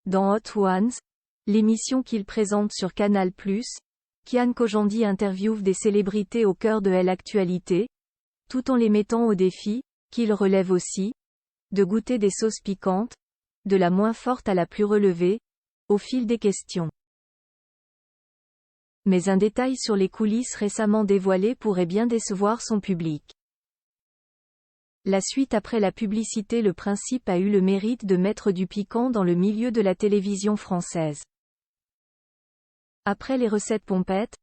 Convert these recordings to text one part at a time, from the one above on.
Dans Hot Ones, l'émission qu'il présente sur Canal+, Kian Kojandi interviewe des célébrités au cœur de l'actualité, tout en les mettant au défi, qu'il relève aussi, de goûter des sauces piquantes, de la moins forte à la plus relevée, au fil des questions. Mais un détail sur les coulisses récemment dévoilé pourrait bien décevoir son public. La suite après la publicité. Le principe a eu le mérite de mettre du piquant dans le milieu de la télévision française. Après les recettes pompettes,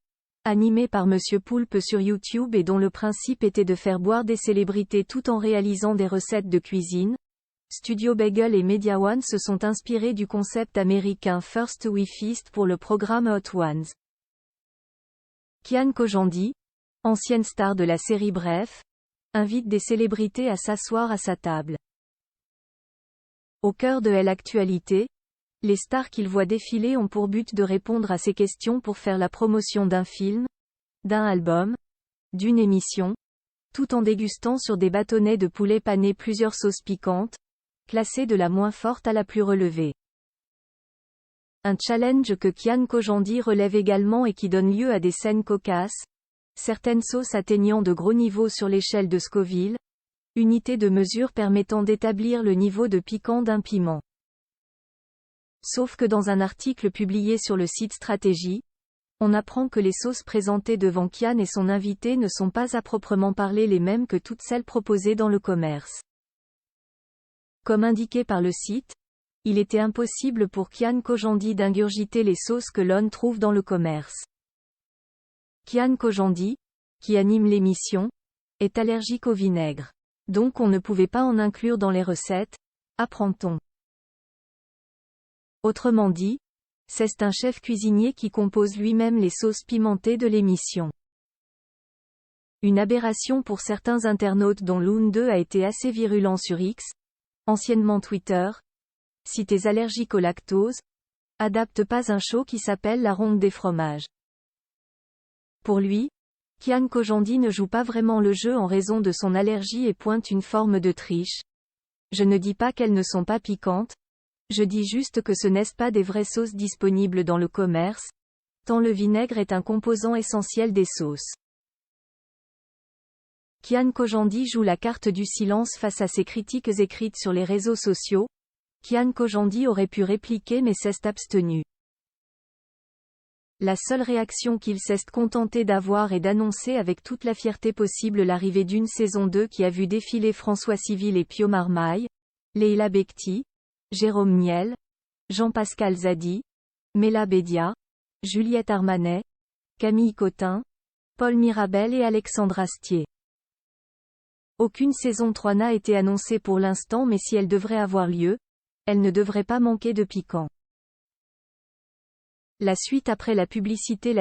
animées par Monsieur Poulpe sur YouTube et dont le principe était de faire boire des célébrités tout en réalisant des recettes de cuisine, Studio Bagel et Media One se sont inspirés du concept américain First We Feast pour le programme Hot Ones. Kian Kojandi, ancienne star de la série Bref, invite des célébrités à s'asseoir à sa table. Au cœur de l'actualité, les stars qu'il voit défiler ont pour but de répondre à ces questions pour faire la promotion d'un film, d'un album, d'une émission, tout en dégustant sur des bâtonnets de poulet pané plusieurs sauces piquantes, classées de la moins forte à la plus relevée. Un challenge que Kian Kojandi relève également et qui donne lieu à des scènes cocasses, certaines sauces atteignant de gros niveaux sur l'échelle de Scoville, unité de mesure permettant d'établir le niveau de piquant d'un piment. Sauf que dans un article publié sur le site Stratégie, on apprend que les sauces présentées devant Kian et son invité ne sont pas à proprement parler les mêmes que toutes celles proposées dans le commerce. Comme indiqué par le site, il était impossible pour Kian Kojandi d'ingurgiter les sauces que l'on trouve dans le commerce. Kian Kojandi, qui anime l'émission, est allergique au vinaigre. Donc on ne pouvait pas en inclure dans les recettes, apprend-on. Autrement dit, c'est un chef cuisinier qui compose lui-même les sauces pimentées de l'émission. Une aberration pour certains internautes dont l'un d'eux a été assez virulent sur X, anciennement Twitter. Si t'es allergique au lactose, adapte pas un show qui s'appelle La Ronde des fromages. Pour lui, Kian Kojandi ne joue pas vraiment le jeu en raison de son allergie et pointe une forme de triche. Je ne dis pas qu'elles ne sont pas piquantes, je dis juste que ce n'est pas des vraies sauces disponibles dans le commerce, tant le vinaigre est un composant essentiel des sauces. Kian Kojandi joue la carte du silence face à ses critiques écrites sur les réseaux sociaux. Kian Kojandi aurait pu répliquer mais s'est abstenu. La seule réaction qu'il s'est contenté d'avoir est d'annoncer avec toute la fierté possible l'arrivée d'une saison 2 qui a vu défiler François Civil et Pio Marmaille, Leila Bekti, Jérôme Niel, Jean-Pascal Zadi, Mela Bédia, Juliette Armanet, Camille Cotin, Paul Mirabel et Alexandre Astier. Aucune saison 3 n'a été annoncée pour l'instant mais si elle devrait avoir lieu, elle ne devrait pas manquer de piquant. La suite après la publicité.